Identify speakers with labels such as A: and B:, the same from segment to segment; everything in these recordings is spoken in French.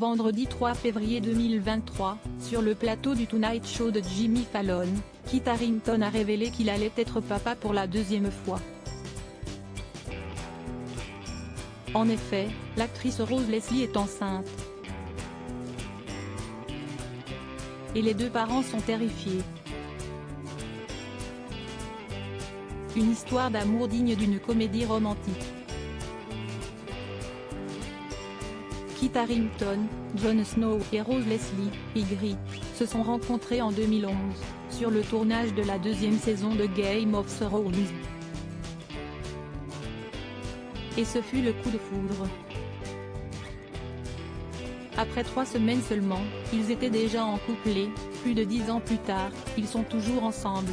A: Vendredi 3 février 2023, sur le plateau du Tonight Show de Jimmy Fallon, Kit Harington a révélé qu'il allait être papa pour la deuxième fois. En effet, l'actrice Rose Leslie est enceinte. Et les deux parents sont terrifiés. Une histoire d'amour digne d'une comédie romantique. Kit Harington, Jon Snow et Rose Leslie, Ygritte, se sont rencontrés en 2011, sur le tournage de la deuxième saison de Game of Thrones. Et ce fut le coup de foudre. Après 3 semaines seulement, ils étaient déjà en couple et, plus de 10 ans plus tard, ils sont toujours ensemble.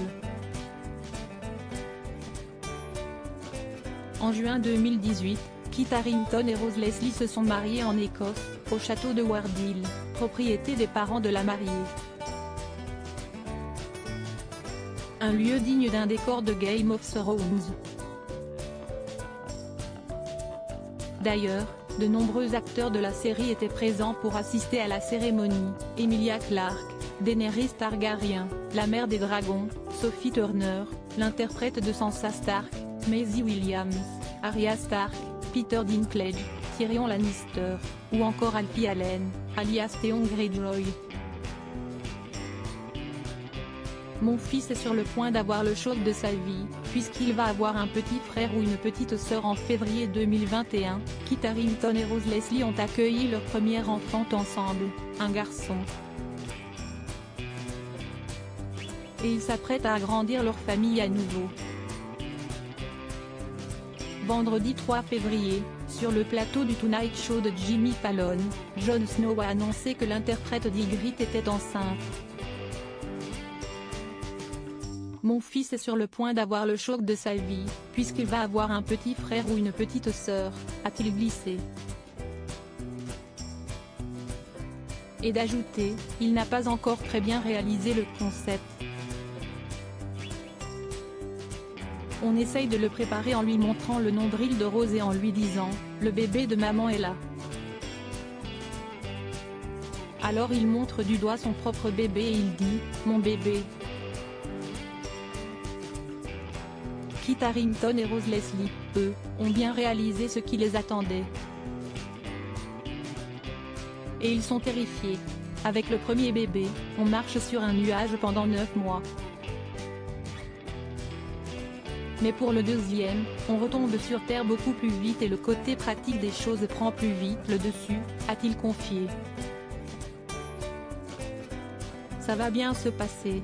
A: En juin 2018, Kit Harington et Rose Leslie se sont mariés en Écosse, au château de Wardhill, propriété des parents de la mariée. Un lieu digne d'un décor de Game of Thrones. D'ailleurs, de nombreux acteurs de la série étaient présents pour assister à la cérémonie: Emilia Clarke, Daenerys Targaryen, la mère des dragons, Sophie Turner, l'interprète de Sansa Stark, Maisie Williams, Arya Stark, Peter Dinklage, Tyrion Lannister, ou encore Alfie Allen, alias Theon Greyjoy. Mon fils est sur le point d'avoir le choc de sa vie, puisqu'il va avoir un petit frère ou une petite sœur en février 2021, Kit Harington et Rose Leslie ont accueilli leur premier enfant ensemble, un garçon. Et ils s'apprêtent à agrandir leur famille à nouveau. Vendredi 3 février, sur le plateau du Tonight Show de Jimmy Fallon, Jon Snow a annoncé que l'interprète d'Ygritte était enceinte. Mon fils est sur le point d'avoir le choc de sa vie, puisqu'il va avoir un petit frère ou une petite sœur, a-t-il glissé. Et d'ajouter, il n'a pas encore très bien réalisé le concept. On essaye de le préparer en lui montrant le nombril de Rose et en lui disant « Le bébé de maman est là ». Alors il montre du doigt son propre bébé et il dit « Mon bébé ». Kit Harington et Rose Leslie, eux, ont bien réalisé ce qui les attendait. Et ils sont terrifiés. Avec le premier bébé, on marche sur un nuage pendant 9 mois. Mais pour le deuxième, on retombe sur terre beaucoup plus vite et le côté pratique des choses prend plus vite le dessus, a-t-il confié. Ça va bien se passer.